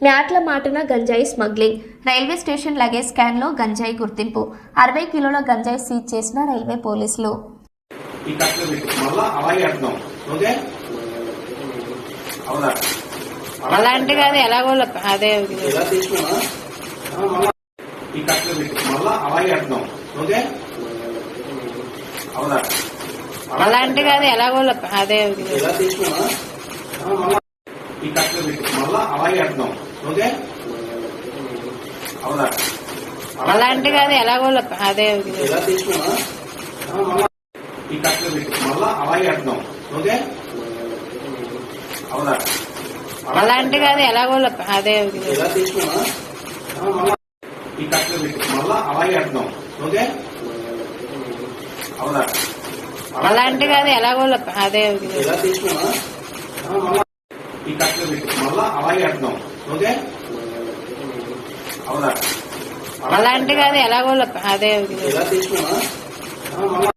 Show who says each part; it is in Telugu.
Speaker 1: మ్యాట్ల మాటున గంజాయి smuggling. Railway station luggage scan లో గంజాయి గుర్తింపు. 60 కిలోల గంజాయి సీజ్ చేసిన రైల్వే పోలీసులు.
Speaker 2: అలాంటి కాదు ఎలాగో అదే అలాంటి కాదు ఎలాగో అదే అలాంటి కాదు ఎలాగో అదే అలాంటి కాదు ఎలాగో అదే అలాంటి కాదు ఎలాగో అదే అలాంటి కాదు ఎలాగో అదే